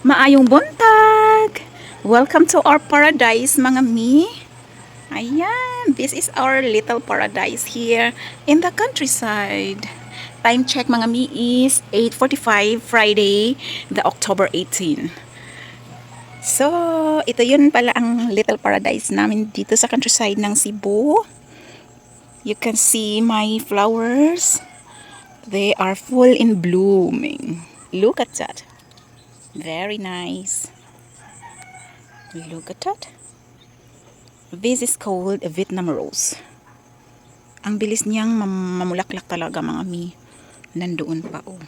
Maayong buntag! Welcome to our paradise, mga mi. Ayan, this is our little paradise here in the countryside. Time check, mga mi, is 8:45 Friday, the October 18. So, ito yun pala ang little paradise namin dito sa countryside ng Cebu. You can see my flowers. They are full in blooming. Look at that. Very nice. Look at that. This is called a Vietnam rose. Ang bilis niyang mamulaklak talaga, mga mi. Nandoon pa, oh.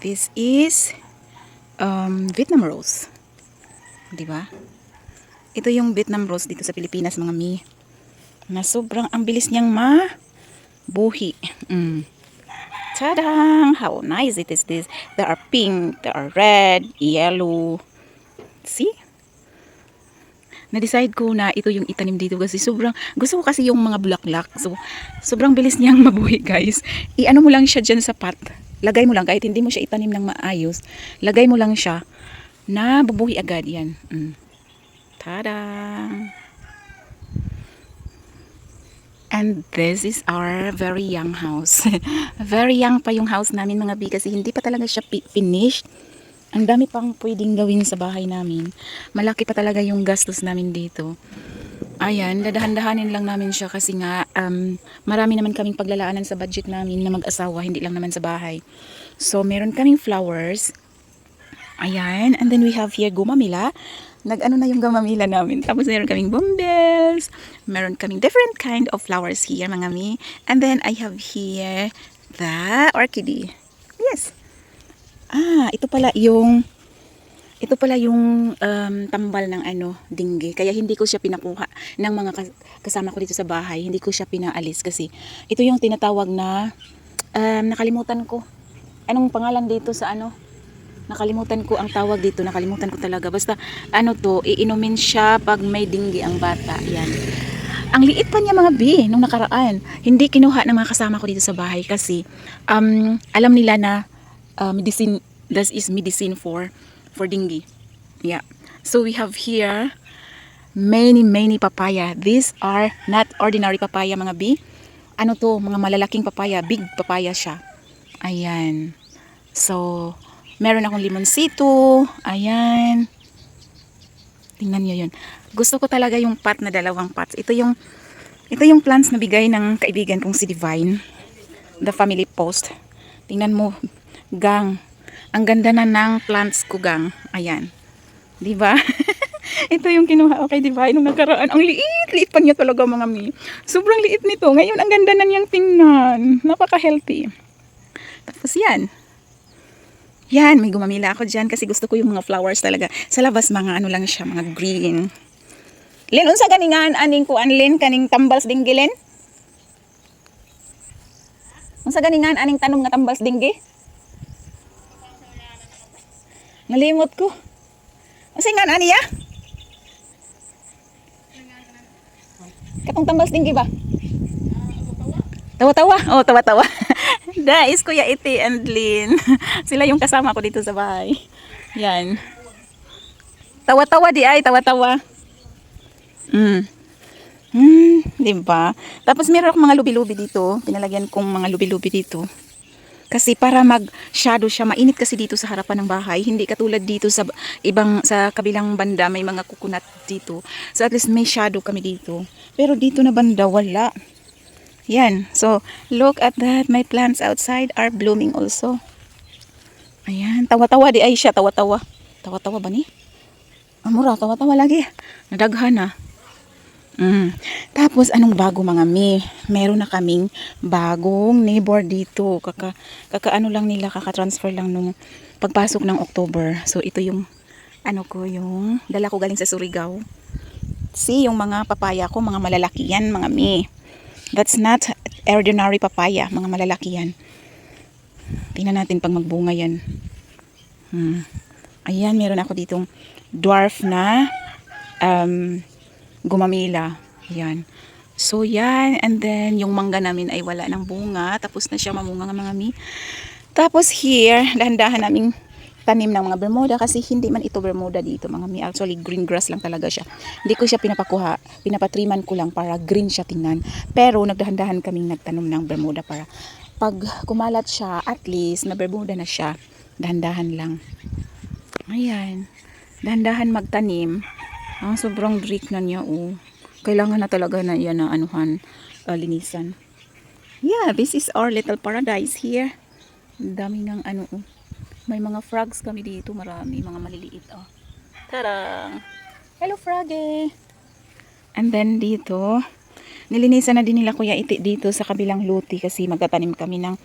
This is Vietnam rose. 'Di ba? Ito yung Vietnam rose dito sa Pilipinas, mga mi. Na sobrang ang bilis niyang mabuhi. Tadang! How nice it is this. There are pink, there are red, yellow. See? Na-decide ko na ito yung itanim dito kasi sobrang, gusto ko kasi yung mga bulaklak. So, sobrang bilis niyang mabuhi, guys. I-ano mo lang siya dyan sa pot. Lagay mo lang, kahit hindi mo siya itanim ng maayos. Lagay mo lang siya na bubuhi agad yan. Tadang! And this is our very young house. Very young pa yung house namin, mga bi, kasi hindi pa talaga siya finished. Ang dami pang pwedeng gawin sa bahay namin. Malaki pa talaga yung gastos namin dito. Ayan, dadahan-dahanin lang namin siya kasi nga marami naman kaming paglalaanan sa budget namin na mag-asawa, hindi lang naman sa bahay. So, meron kaming flowers. Ayan, and then we have here gumamila. Nag-ano na yung gamamila namin. Tapos meron kaming bumbles. Meron kaming different kind of flowers here, mga mi. And then I have here the orchid. Yes. Ito pala yung tambal ng dingge. Kaya hindi ko siya pinakuha ng mga kasama ko dito sa bahay. Hindi ko siya pinaalis kasi ito yung tinatawag na nakalimutan ko. Anong pangalan dito sa Nakalimutan ko ang tawag dito, nakalimutan ko talaga. Basta iinumin siya pag may dinggi ang bata. Yan. Ang liit pa niya, mga bi, nung nakaraan. Hindi kinuha ng mga kasama ko dito sa bahay kasi alam nila na medicine, that is medicine for dinggi. Yeah. So we have here many papaya. These are not ordinary papaya, mga bi. Mga malalaking papaya, big papaya siya. Ayan. So meron akong limonsito. Ayan. Tingnan nyo yun. Gusto ko talaga yung pot na dalawang pots. Ito yung plants na bigay ng kaibigan kong si Divine. The family post. Tingnan mo, gang. Ang ganda na ng plants ko, gang. Ayan. Diba? Ito yung kinuha ko kay Divine nung nakaraan. Ang liit pa niya talaga, mga mi. Sobrang liit nito. Ngayon, ang ganda na niyang tingnan. Napaka-healthy. Tapos yan. Yan, may gumamila ako dyan kasi gusto ko yung mga flowers talaga. Sa labas, mga lang siya, mga green. Len, unsa ganingan aning kuan, Len, kaning tambals dinggi, Len? Unsa ganingan aning tanom nga tambals dinggi? Nalimot ko. Unsa nga ani ya? Katong tambals dinggi ba? Tawa-tawa? Oh, tawa-tawa. Is Kuya Iti and Lynn. Sila yung kasama ko dito sa bahay. Yan. Tawa-tawa tawa-tawa. Diba? Tapos meron akong mga lubi-lubi dito. Pinalagyan kong mga lubi-lubi dito. Kasi para mag-shadow siya. Mainit kasi dito sa harapan ng bahay. Hindi katulad dito sa kabilang banda. May mga kukunat dito. So at least may shadow kami dito. Pero dito na banda, wala. Yan. So, look at that. My plants outside are blooming also. Ayan. Tawa-tawa di ay siya. Tawa-tawa. Tawa-tawa ba ni? Mura. Tawa-tawa lagi. Nadaghan na. Tapos, anong bago, mga mi? Meron na kaming bagong neighbor dito. Kakaano lang nila. Kaka-transfer lang nung pagpasok ng October. So, ito yung yung dala ko galing sa Surigao. See, yung mga papaya ko, mga malalaki yan, mga mi. That's not ordinary papaya. Mga malalaki yan. Tingnan natin pag magbunga yan. Ayan, meron ako ditong dwarf na gumamila. Ayan. So, yan. And then, yung mangga namin ay wala ng bunga. Tapos na siya mamunga, mga mi. Tapos here, dahan-dahan naming tanim ng mga Bermuda kasi hindi man ito Bermuda dito mga mi. Actually green grass lang talaga siya. Hindi ko siya pinapakuha, pinapatriman ko lang para green siya tingnan. Pero nagdahan-dahan kaming nagtanom ng Bermuda para pag kumalat siya, at least na Bermuda na siya. Dahan-dahan lang. Ayan. Dahan-dahan magtanim. Sobrang brick na niya oh. Kailangan na talaga na yan na anuhan, linisan. Yeah, this is our little paradise here. Ang dami ng ano oh. May mga frogs kami dito, marami, mga maliliit oh. Tarang! Hello froggy! And then dito, nilinisan na din nila Kuya Iti dito sa kabilang luti kasi magtatanim kami ng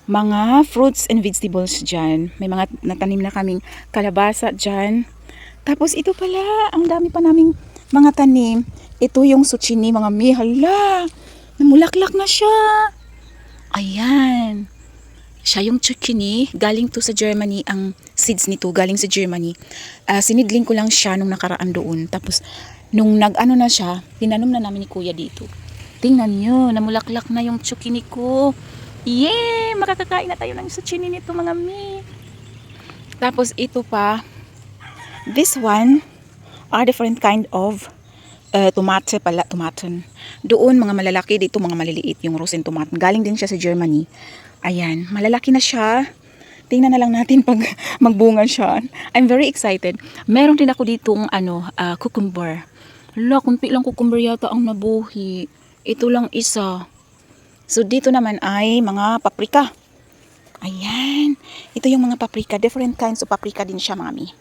mga fruits and vegetables dyan. May mga natanim na kaming kalabasa dyan. Tapos ito pala, ang dami pa naming mga tanim. Ito yung zucchini mga mi. Hala! Namulaklak na siya! Ayan! Siya yung zucchini, galing to sa Germany, ang seeds nito galing sa Germany. Sinidling ko lang siya nung nakaraan doon. Tapos, nung nag-ano na siya, tinanom na namin ni Kuya dito. Tingnan nyo, namulaklak na yung zucchini ko. Yay! Makakakain na tayo ng zucchini nito mga mi. Tapos, ito pa, this one are different kind of tomate pala, tomaton. Doon, mga malalaki, dito mga maliliit, yung rosin tomato. Galing din siya sa Germany. Ayan, malalaki na siya. Tingnan na lang natin pag magbunga siya. I'm very excited. Meron din ako ditong cucumber. Hala, kunti lang cucumber yata ang nabuhi. Ito lang isa. So dito naman ay mga paprika. Ayan. Ito yung mga paprika. Different kinds of paprika din siya, mami.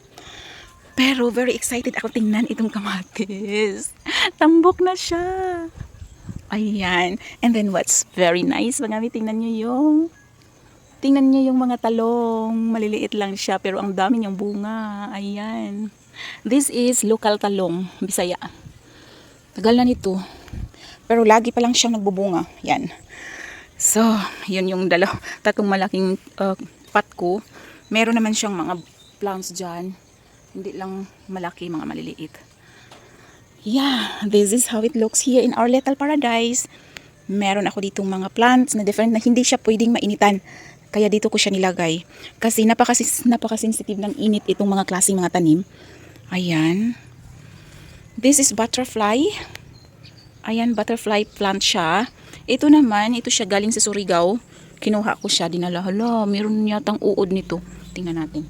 Pero very excited ako tingnan itong kamatis. Tambok na siya. Ayan. And then what's very nice, mga mi, tingnan nyo yung mga talong. Maliliit lang siya pero ang dami niyang bunga. Ayan. This is local talong, Bisaya. Tagal na nito. Pero lagi pa lang siyang nagbubunga. Yan. So, yun yung tatlong malaking pot ko. Meron naman siyang mga plants dyan. Hindi lang malaki, mga maliliit. Yeah, this is how it looks here in our little paradise. Meron ako ditong mga plants na different na hindi siya pwedeng mainitan. Kaya dito ko siya nilagay. Kasi napaka-sensitive ng init itong mga klaseng mga tanim. Ayan. This is butterfly. Ayan, butterfly plant siya. Ito naman, ito siya galing sa Surigao. Kinuha ko siya, dinala. Hala, meron yatang uod nito. Tingnan natin.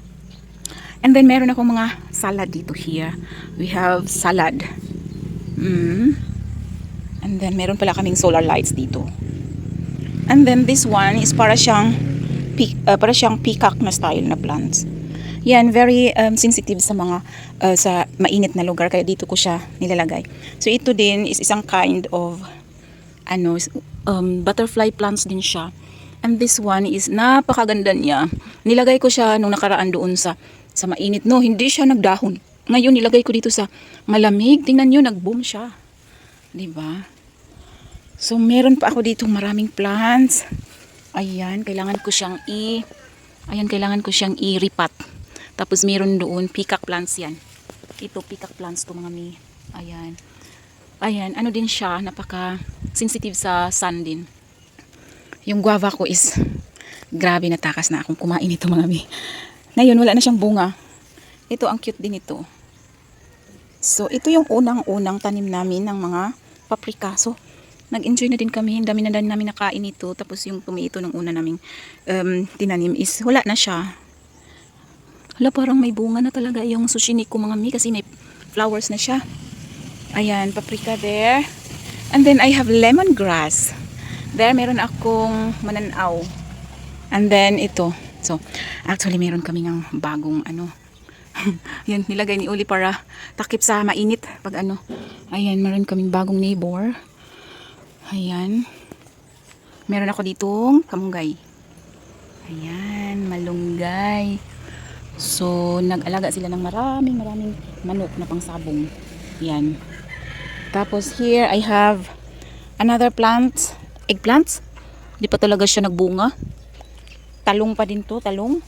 And then meron akong mga salad dito here. We have salad. And then meron pala kaming solar lights dito. And then this one is para siyang peacock na style na plants. Yan, very sensitive sa mga sa mainit na lugar kaya dito ko siya nilalagay. So ito din is isang kind of butterfly plants din siya. And this one is napakaganda niya. Nilagay ko siya nung nakaraan doon sa mainit. No, hindi siya nagdahon. Ngayon nilagay ko dito sa malamig. Tingnan niyo, nag-boom siya. 'Di ba? So meron pa ako dito maraming plants. Ayan, kailangan ko siyang i-repot. Tapos meron doon peacock plants 'yan. Ito peacock plants to mga mi. Ayan. Ayan, ano din siya, napaka sensitive sa sun din. Yung guava ko is grabe, natakas na akong kumain ito mga mi. Ngayon wala na siyang bunga. Ito ang cute din ito. So ito yung unang-unang tanim namin ng mga paprika. So nag-enjoy na din kami. Ang dami na din namin nakain ito. Tapos yung tomato ng una naming tinanim is wala na siya. Hala, parang may bunga na talaga yung zucchini ko mga mi kasi may flowers na siya. Ayan, paprika there. And then I have lemongrass. There meron akong mananaw. And then ito. So actually meron kami ng bagong yan, nilagay ni Uli para takip sa mainit pag Ayan, meron kaming bagong neighbor. Ayan. Meron ako ditong kamunggay. Ayan, malunggay. So, nag-alaga sila ng maraming manok na pangsabong. Yan. Tapos here I have another plant, eggplants. Di pa talaga siya nagbunga. Talong pa din to, talong.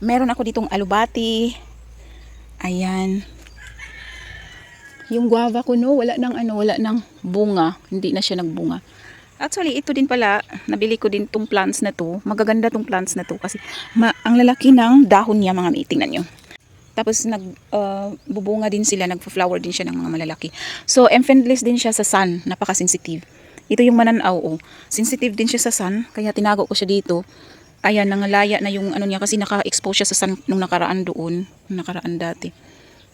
Meron ako ditong alubati. Ayan. Yung guava ko wala nang bunga, hindi na siya nagbunga. Actually, ito din pala, nabili ko din tong plants na to. Magaganda tong plants na to kasi ang lalaki ng dahon niya, mga mi. Tingnan nyo. Tapos bubunga din sila, nagfa-flower din siya ng mga malalaki. So, friendless din siya sa sun, napaka-sensitive. Ito yung mananaw, oh. Sensitive din siya sa sun, kaya tinago ko siya dito. Ayan, nangalaya na yung ano niya kasi naka-expose siya sa sun nung nakaraan doon, nung nakaraan dati.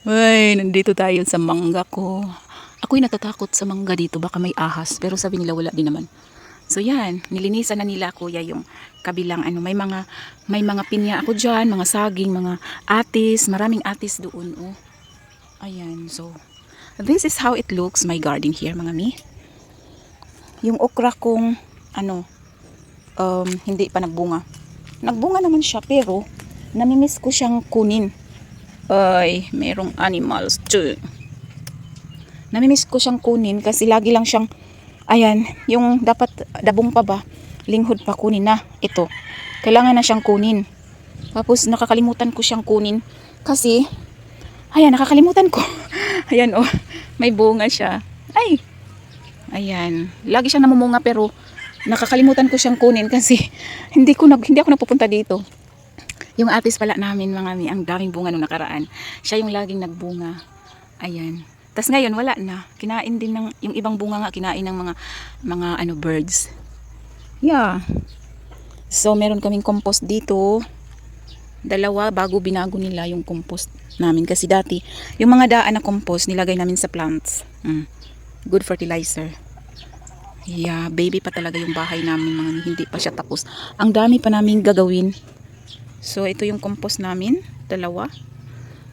Ay, nandito tayo sa mangga ko. Ako'y natatakot sa mangga dito, baka may ahas, pero sabi nila wala din naman. So yan, nilinisan na nila kuya yung kabilang ano, may mga pinya ako diyan, mga saging, mga atis, maraming atis doon, oh. Ayan, so this is how it looks, my garden here, mga mi. Yung okra kong ano, hindi pa nagbunga. Nagbunga naman siya pero namimiss ko siyang kunin. Ay, merong animals too. Namimiss ko siyang kunin kasi lagi lang siyang, ayan, yung dapat dabong pa ba, linghod pa kunin na. Ito, kailangan na siyang kunin. Tapos nakakalimutan ko siyang kunin kasi, ayan, nakakalimutan ko. Ayan, oh, may bunga siya. Ay, ayan, lagi siyang namumunga pero nakakalimutan ko siyang kunin kasi hindi ako napupunta dito. Yung atis pala namin, mga mi, ang daming bunga nung nakaraan. Siya yung laging nagbunga. Ayan. Tas ngayon wala na. Kinain din ng yung ibang bunga nga, kinain ng mga ano, birds. Yeah. So meron kaming compost dito. Dalawa bago binago nila yung compost namin kasi dati yung mga daan na compost nilagay namin sa plants. Good fertilizer. Yeah, baby pa talaga yung bahay namin, mga hindi pa siya tapos. Ang dami pa namin gagawin. So ito yung compost namin, dalawa.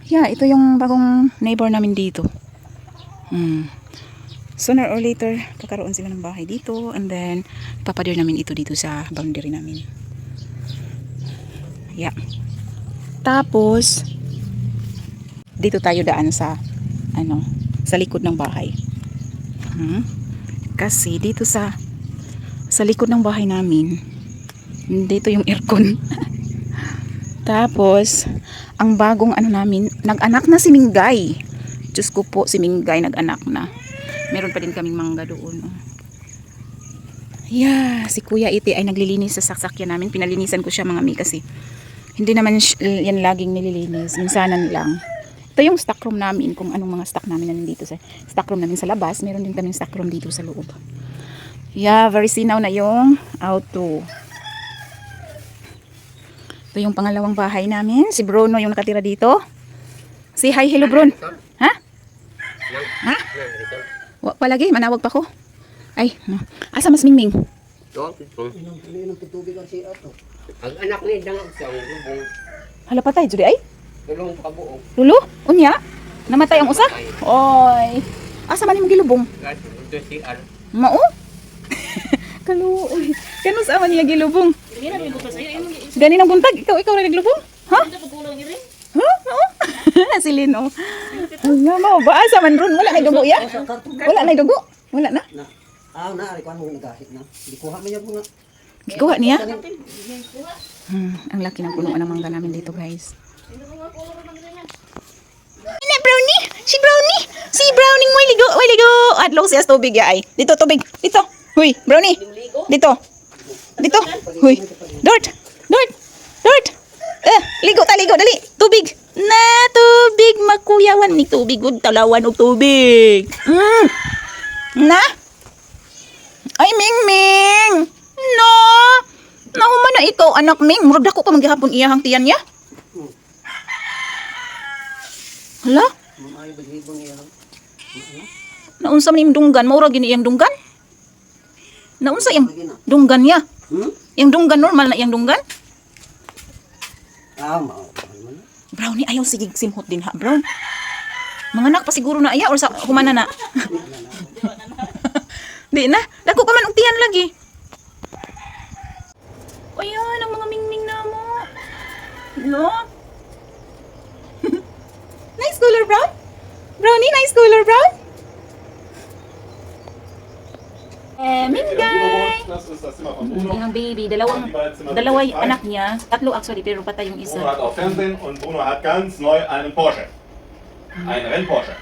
Yeah, ito yung bagong neighbor namin dito. Sooner or later kakaroon sila ng bahay dito and then papadir namin ito dito sa boundary namin. Yeah. Tapos dito tayo daan sa ano, sa likod ng bahay. Kasi dito sa likod ng bahay namin, dito yung aircon. Tapos ang bagong ano namin, nag-anak na si Minggay. Diyos ko po, si Minggay nag-anak na. Meron pa din kaming mangga doon. Yeah, si Kuya Iti ay naglilinis sa sasakyan namin. Pinalinisan ko siya, mga mi, kasi hindi naman yan laging nililinis. Minsanan lang. Ito yung stock room namin, kung anong mga stock namin na nandito sa stock room namin sa labas. Meron din kaming stock room dito sa loob. Yeah, very sinaw na yung auto. Ito yung pangalawang bahay namin. Si Bruno yung nakatira dito. Say hi, hello Bruno. Ha? Ha? Palagi, manawag pa ko. Ay, asa mas Mingming? Ang anak ni dangag sa lubong. Hala patay, judi ay? Tulong kabuok. Lulo? Unya? Namatay ang usa? Oy. Asa man imong gilubong? Ito si Ar. Mao? Kaluoy. Kano sa man niya gilubong? Gani nang buntag, ikaw ra naglubong? Ha? Ha? Mao? Si Lino. Nga mo, ba asa man ron? Wala na dugo ya? Wala na dugo? Wala na? Naari ko mo nagasit na. Di kuha man yung mga Gikuha niya? Ang laki ng puno ng mangga namin dito, guys. Ina, Brownie! Si Brownie! Si Brownie mo ligo! Oy, ligo! Adlaw siya sa tubig ya ay. Dito, tubig! Dito! Huy! Brownie! Dito! Dito! Huy! Dort! Dort! Dort! Ligo ta, ligo! Dali! Tubig! Na, tubig! Magkuyawan ni tubig! Huwag talawan og tubig! Na! Ay, Mingming! No! Nahuman na ikaw, anak Ming. Murag dako pa maghihapon iyahang tiyan niya. Hala? ay baghibong iya. Naunsa man yung dunggan? Maura gini iyang dunggan? Naunsa yung dunggan niya? Yung dunggan, normal na iyang dunggan? Mao. Brownie, ayaw sigig simhot din ha, Brown. Mga anak pa siguro na iya or sa humana na? Di na. Dako pa man og tiyan lagi. Ayan, ang mga mingming na mo. No? Nice color, Brown? Brownie, nice color, Brown? Minggay! Yung baby, dalawa yung anak niya. Tatlo actually, pero patay yung isa. Bruno hat auch Fernsehen und Bruno hat ganz neu einen Porsche. Einen Renn-Porsche.